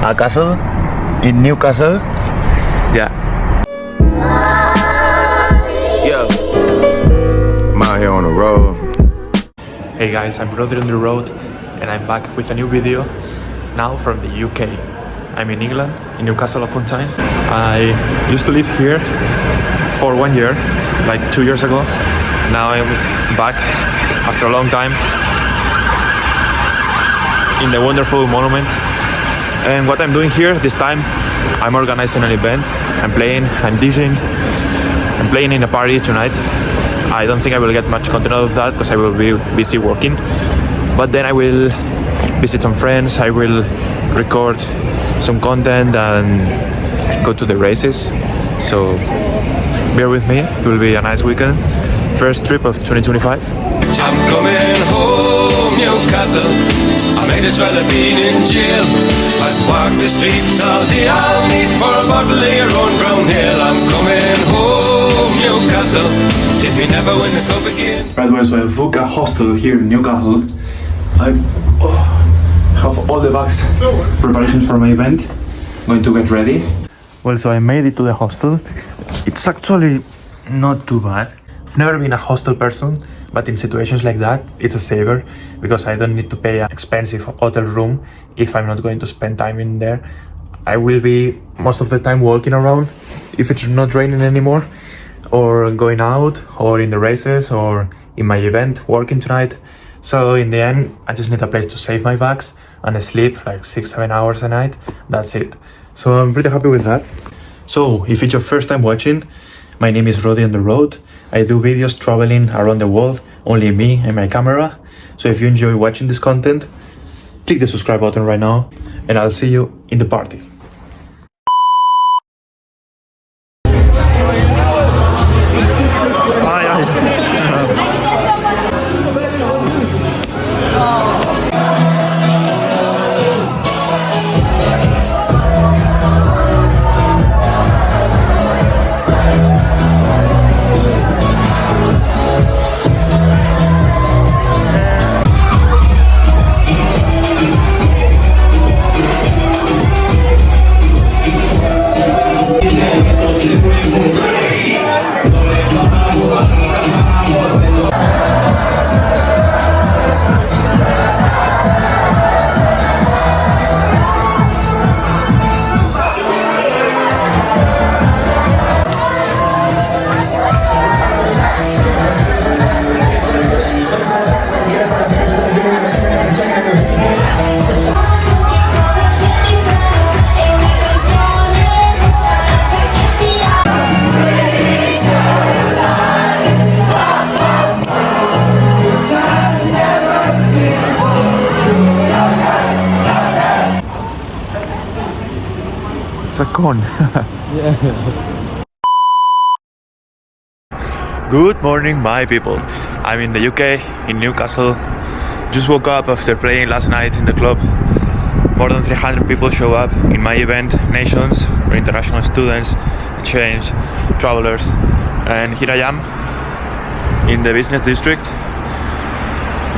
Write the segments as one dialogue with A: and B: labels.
A: a castle in Newcastle. Yeah.
B: Yeah, I'm out here on the road.
A: Hey guys, I'm Rodri on the road and I'm back with a new video now from the UK. I'm in England, in Newcastle upon Tyne. I used to live here for 1 year, like 2 years ago. Now I'm back after a long time in the wonderful monument. And what I'm doing here this time, I'm organizing an event. I'm DJing, I'm playing in a party tonight. I don't think I will get much content out of that because I will be busy working. But then I will visit some friends, I will record some content and go to the races. So bear with me, it will be a nice weekend. First trip of 2025.
C: I'm coming home, Newcastle. I might as well have been in jail. I'd walk the streets all day, I'll need for a bottle of your own brown ale. I'm coming home, Newcastle. If you never win the cup again.
A: Right away, so I booked a hostel here in Newcastle. I have all the bags preparations for my event. I'm going to get ready. Well, so I made it to the hostel. It's actually not too bad. I've never been a hostel person, but in situations like that, it's a saver because I don't need to pay an expensive hotel room if I'm not going to spend time in there. I will be most of the time walking around if it's not raining anymore, or going out, or in the races, or in my event, working tonight. So in the end, I just need a place to save my bags and I sleep like 6-7 hours a night. That's it. So I'm pretty happy with that. So if it's your first time watching, my name is Rodri on the road. I do videos traveling around the world, only me and my camera. So if you enjoy watching this content, click the subscribe button right now and I'll see you in the party. It's a con. Good morning, my people. I'm in the UK, in Newcastle. Just woke up after playing last night in the club. More than 300 people show up in my event, nations, or international students, exchange, travelers. And here I am in the business district.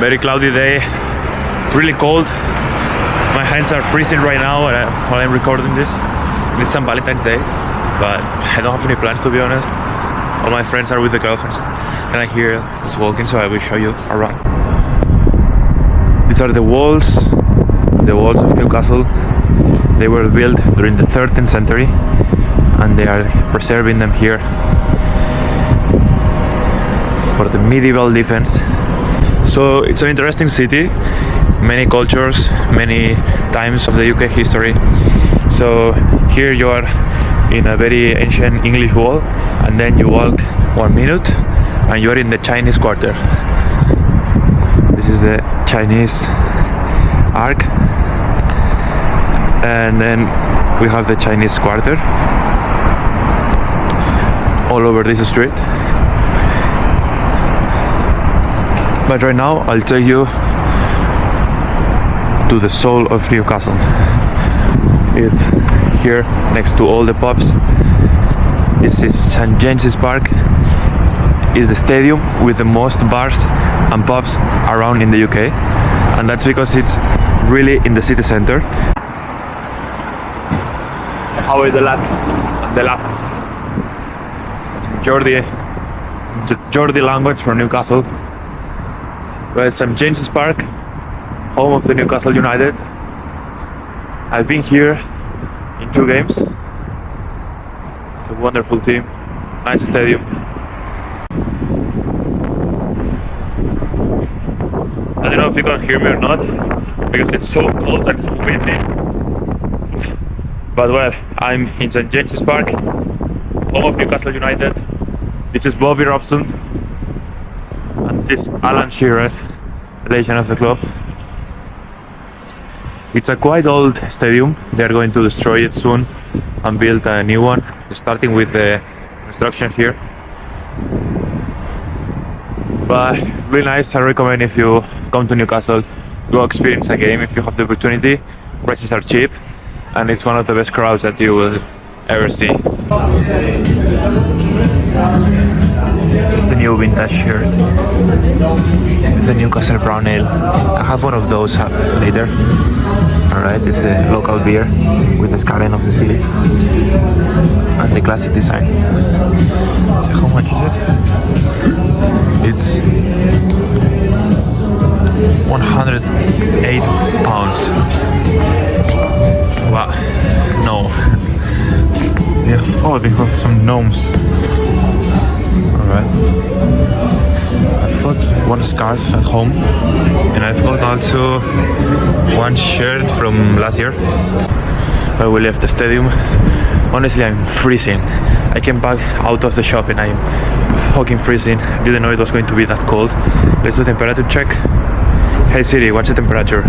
A: Very cloudy day, really cold. My hands are freezing right now while I'm recording this. It's St. Valentine's Day, but I don't have any plans, to be honest. All my friends are with the girlfriends and I'm here just walking, so I will show you around. These are the walls of Newcastle. They were built during the 13th century and they are preserving them here for the medieval defense. So it's an interesting city, many cultures, many times of the UK history. So here you are in a very ancient English wall, and then you walk 1 minute and you are in the Chinese quarter. This is the Chinese arc, and then we have the Chinese quarter all over this street. But right now I'll take you to the soul of Newcastle. It's here next to all the pubs. This is St. James's Park. Is the stadium with the most bars and pubs around in the UK, and that's because it's really in the city center. how are the lads and the lasses? Geordie language from Newcastle. Well, St James's Park, home of the Newcastle United. I've been here in 2 games. It's a wonderful team, nice stadium. I don't know if you can hear me or not, because it's so cold and so windy. But well, I'm in St James's Park, home of Newcastle United. This is Bobby Robson, and this is Alan Shearer, the legend of the club. It's a quite old stadium. They're going to destroy it soon and build a new one, starting with the construction here. But really nice. I recommend if you come to Newcastle, go experience a game if you have the opportunity. Prices are cheap, and it's one of the best crowds that you will ever see. It's the new vintage shirt with the Newcastle brown ale. I have one of those later. Alright, it's a local beer with the skyline of the city and the classic design. So how much is it? It's £108. Wow, no. They have some gnomes. Alright. I've got one scarf at home, and I've got also one shirt from last year. When we left the stadium, honestly I'm freezing. I came back out of the shop and I'm fucking freezing. Didn't know it was going to be that cold. Let's do temperature check. Hey Siri, what's the temperature?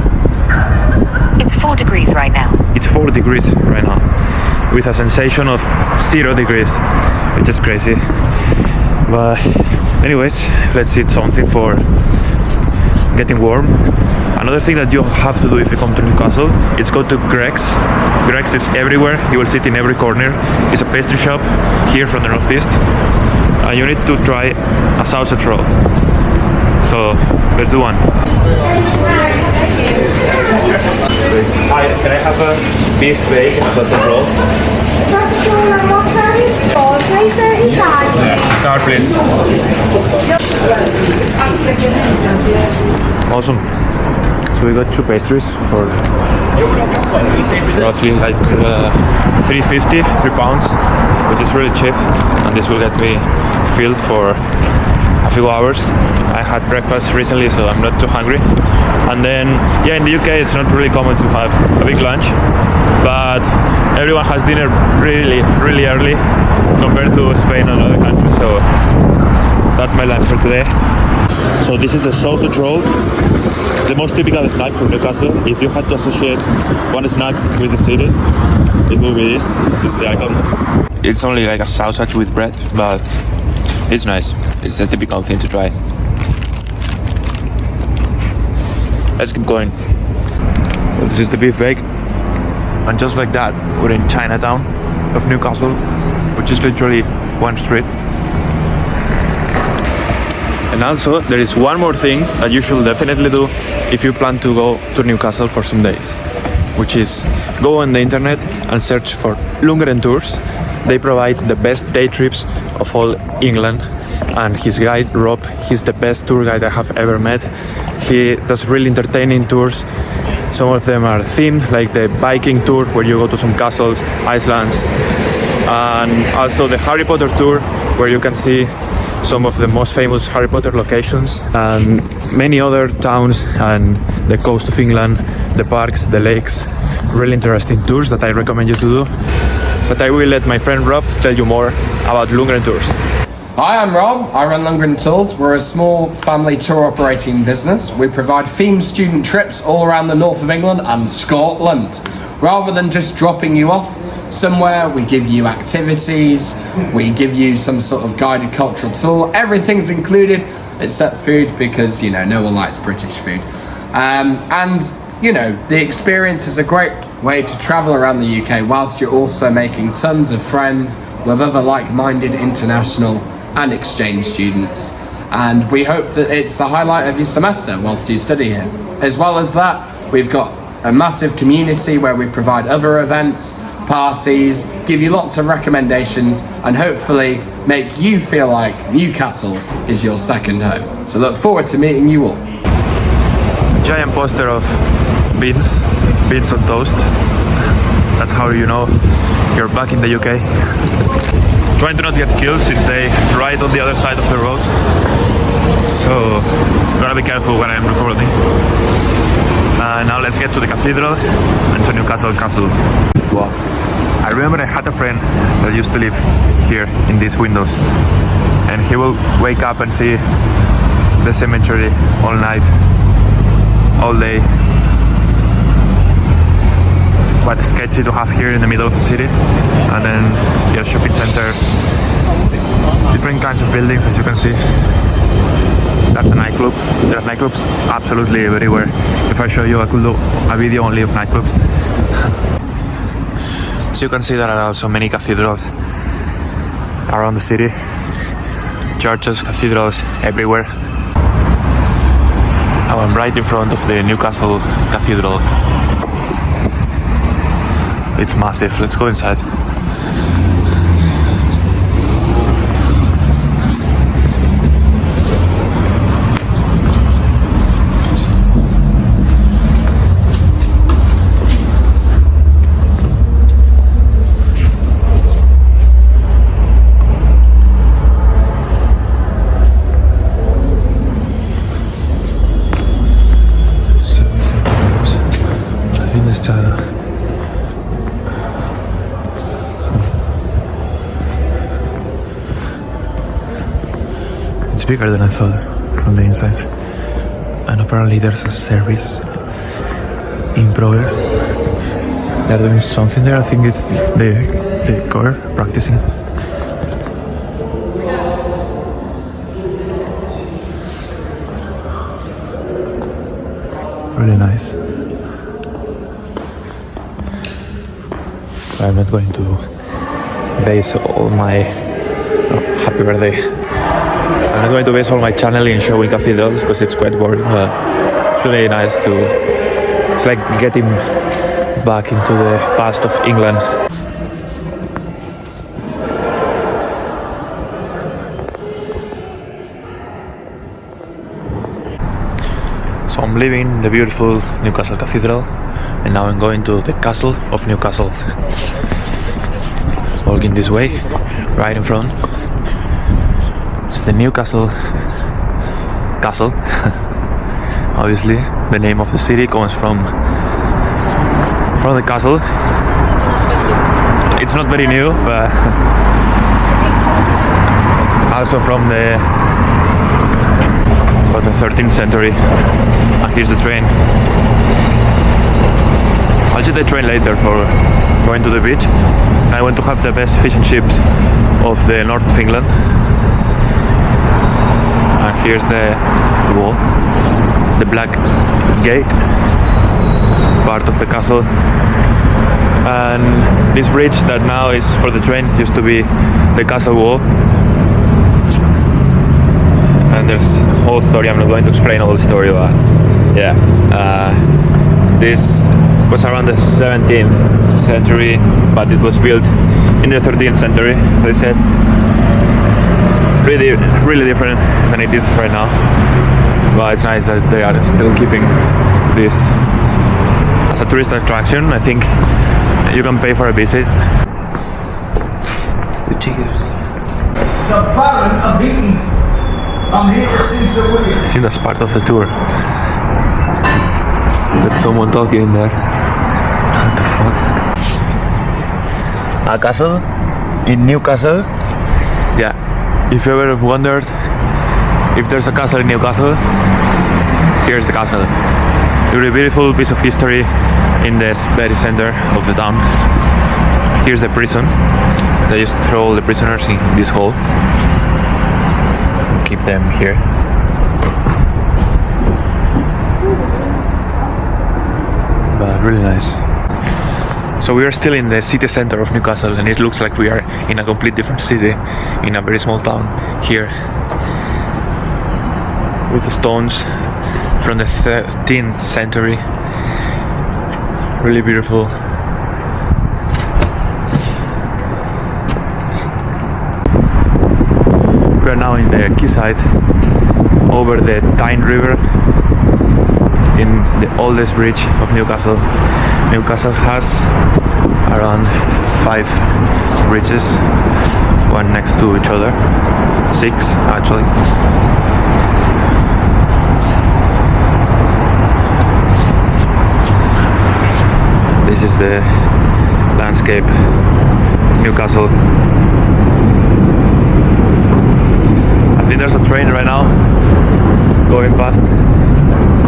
D: It's 4 degrees right now.
A: It's 4 degrees right now, with a sensation of 0 degrees, which is crazy. But anyways, let's eat something for getting warm. Another thing that you have to do if you come to Newcastle is go to Greg's. Greg's is everywhere. You will see it in every corner. It's a pastry shop here from the northeast, and you need to try a sausage roll. So let's do one. Hi, can I have a beef bacon sausage roll? Card, please. Awesome. So we got 2 pastries for roughly like £3.50, £3, which is really cheap, and this will get me filled for a few hours. I had breakfast recently, so I'm not too hungry. And then, yeah, in the UK it's not really common to have a big lunch, but everyone has dinner really early compared to Spain and other countries, so that's my lunch for today. So this is the sausage roll. It's the most typical snack from Newcastle. If you had to associate one snack with the city, it will be this. It's the icon. It's only like a sausage with bread, but it's nice. It's a typical thing to try. Let's keep going. So this is the beef bake, and just like that, we're in Chinatown of Newcastle, which is literally one street. And also, there is one more thing that you should definitely do if you plan to go to Newcastle for some days, which is go on the internet and search for Lundgren Tours. They provide the best day trips of all England, and his guide Rob, he's the best tour guide I have ever met. He does really entertaining tours. Some of them are themed, like the Viking tour where you go to some castles, islands, and also the Harry Potter tour where you can see some of the most famous Harry Potter locations, and many other towns and the coast of England, the parks, the lakes. Really interesting tours that I recommend you to do. But I will let my friend Rob tell you more about Lundgren Tours.
E: Hi, I'm Rob. I run Lundgren Tours. We're a small family tour operating business. We provide themed student trips all around the north of England and Scotland. Rather than just dropping you off somewhere, we give you activities, we give you some sort of guided cultural tour. Everything's included except food, because, you know, no one likes British food. And, you know, the experience is a great way to travel around the UK whilst you're also making tons of friends with other like-minded international and exchange students. And we hope that it's the highlight of your semester whilst you study here. As well as that, we've got a massive community where we provide other events, parties, give you lots of recommendations, and hopefully make you feel like Newcastle is your second home. So look forward to meeting you all.
A: Giant poster of beans on toast. That's how you know you're back in the UK. Trying to not get killed since they right on the other side of the road. So gotta be careful when I'm recording. Now let's get to the cathedral and to Newcastle Castle. Wow. I remember I had a friend that used to live here in these windows, and he will wake up and see the cemetery all night, all day. Quite sketchy to have here in the middle of the city. And then your shopping center, different kinds of buildings, as you can see. That's a nightclub. There are nightclubs absolutely everywhere. If I show you, I could do a video only of nightclubs. So you can see there are also many cathedrals around the city. Churches, cathedrals, everywhere. Now I'm right in front of the Newcastle Cathedral. It's massive. Let's go inside. It's bigger than I thought from the inside, and apparently there's a service in progress. They're doing something there. I think it's the choir practicing. Really nice. I'm not going to base all my happy birthday. I'm not going to base all my channel in showing cathedrals because it's quite boring, but it's really nice to. It's like getting back into the past of England. So I'm leaving the beautiful Newcastle Cathedral, and now I'm going to the Castle of Newcastle. Walking this way, right in front. It's the Newcastle Castle. Obviously, the name of the city comes from the castle. It's not very new, but also from the 13th century. And here's the train. I'll see the train later for going to the beach. I want to have the best fish and chips of the north of England. And here's the wall, the black gate, part of the castle. And this bridge that now is for the train used to be the castle wall. And there's a whole story. I'm not going to explain all the story, but yeah, this was around the 17th century, but it was built in the 13th century, as I said. Really different than it is right now, but it's nice that they are still keeping this as a tourist attraction. I think you can pay for a visit. The chickens.
F: The Baron of Heaton. I'm here to see Sir William.
A: I think that's part of the tour. There's someone talking in there. What the fuck? A castle in Newcastle. Yeah. If you ever wondered if there's a castle in Newcastle, here's the castle. A really beautiful piece of history in the very center of the town. Here's the prison. They used to throw all the prisoners in this hall. Keep them here. But really nice. So we are still in the city center of Newcastle, and it looks like we are in a complete different city, in a very small town here, with the stones from the 13th century. Really beautiful. now in the quayside over the Tyne River in the oldest bridge of Newcastle. Newcastle has around 5 bridges, one next to each other, 6 actually. This is the landscape of Newcastle. I think there's a train right now going past.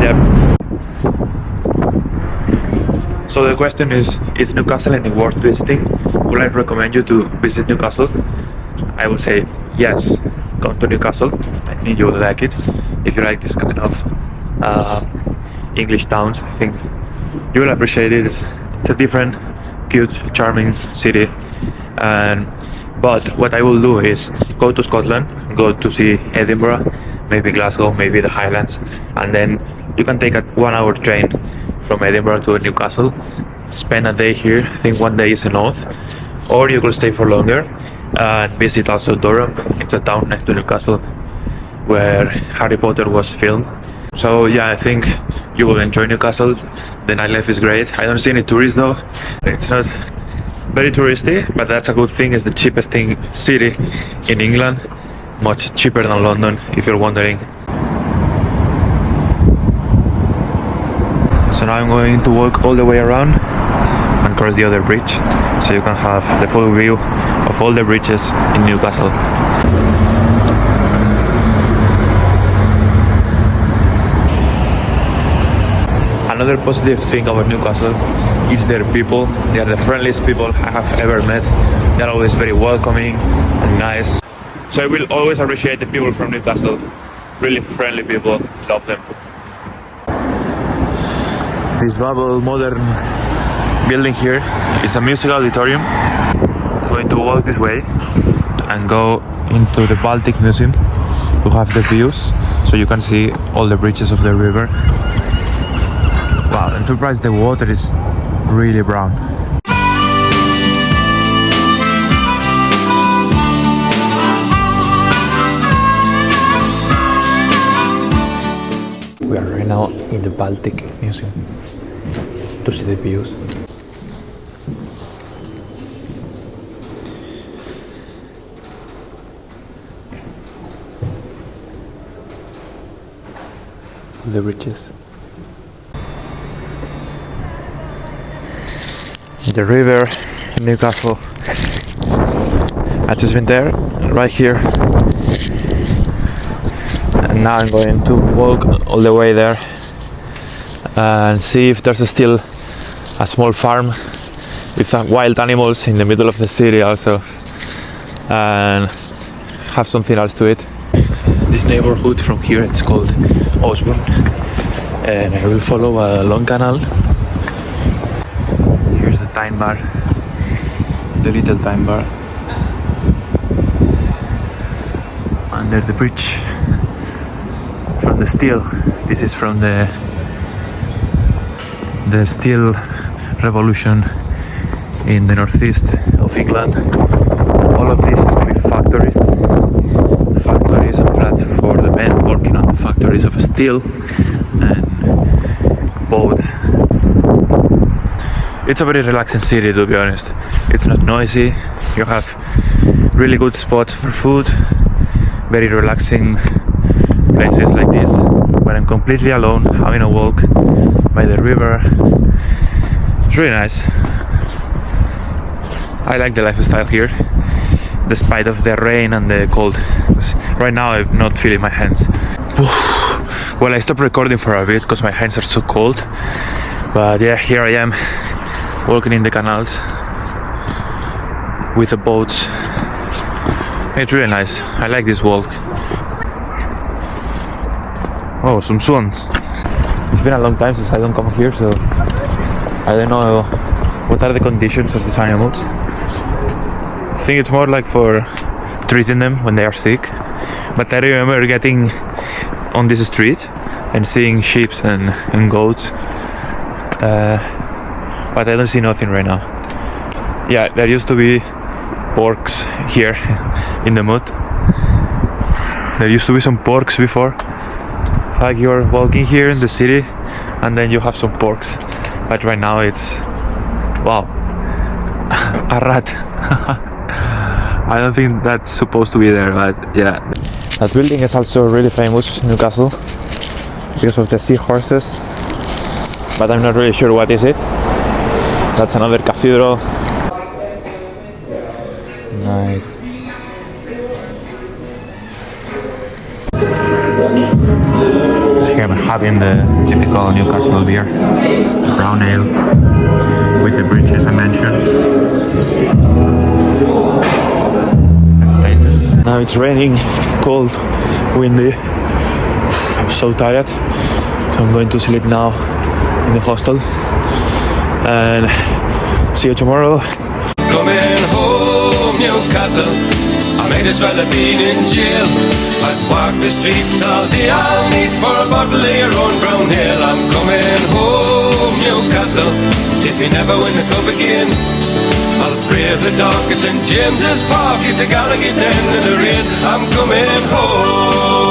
A: Yep. So the question is Newcastle any worth visiting? Would I recommend you to visit Newcastle? I would say yes, come to Newcastle. I think you will like it. If you like this kind of English towns, I think you will appreciate it. It's a different, cute, charming city. But what I will do is go to Scotland, go to see Edinburgh, maybe Glasgow, maybe the Highlands, and then you can take a 1-hour train from Edinburgh to Newcastle, spend a day here. I think 1 day is enough, or you could stay for longer and visit also Durham. It's a town next to Newcastle where Harry Potter was filmed. So yeah, I think you will enjoy Newcastle. The nightlife is great. I don't see any tourists though. It's not very touristy, but that's a good thing. It's the cheapest city in England, much cheaper than London, if you're wondering. So now I'm going to walk all the way around and cross the other bridge, so you can have the full view of all the bridges in Newcastle. Another positive thing about Newcastle is their people. They are the friendliest people I have ever met. They are always very welcoming and nice. So I will always appreciate the people from Newcastle. Really friendly people, love them. This bubble modern building here is a musical auditorium. I'm going to walk this way and go into the Baltic Museum to have the views, so you can see all the bridges of the river. Wow, I'm surprised the water is really brown. We are right now in the Baltic Museum to see the views. The bridges. The river in Newcastle. I've just been there, right here. And now I'm going to walk all the way there and see if there's still a small farm with some wild animals in the middle of the city also, and have something else to eat. This neighborhood from here, it's called Osborne, and I will follow a long canal. Here's the Tyne bar, the little Tyne bar. Under the bridge, from the steel. This is from the steel revolution in the northeast of England. All of this used to be factories and flats for the men working on factories of steel and boats. It's a very relaxing city, to be honest. It's not noisy. You have really good spots for food, very relaxing places like this when I'm completely alone, having a walk by the river. It's really nice. I like the lifestyle here, despite of the rain and the cold. Right now I'm not feeling my hands. Well, I stopped recording for a bit because my hands are so cold. But yeah, here I am, walking in the canals with the boats. It's really nice. I like this walk. Oh, some swans. It's been a long time since I don't come here, so I don't know what are the conditions of these animals. I think it's more like for treating them when they are sick. But I remember getting on this street and seeing sheep and goats. But I don't see nothing right now. Yeah, there used to be porks here in the mud. There used to be some porks before. Like you're walking here in the city and then you have some porks. But right now it's... wow. A rat. I don't think that's supposed to be there, but yeah. That building is also really famous in Newcastle because of the seahorses. But I'm not really sure what is it. That's another cathedral. Nice. So here I'm having the typical Newcastle beer, brown ale with the bridges I mentioned. Let's taste it. Now it's raining, cold, windy. I'm so tired, so I'm going to sleep now in the hostel. And see you tomorrow.
C: Coming home, Newcastle, I might as well have been in jail. I'd walk the streets all day, I'll need for a bottle of your own brown ale. I'm coming home, Newcastle, if you never win the cup again. I'll brave the dark at St. James's Park, at the Gallagher end in the rain. I'm coming home.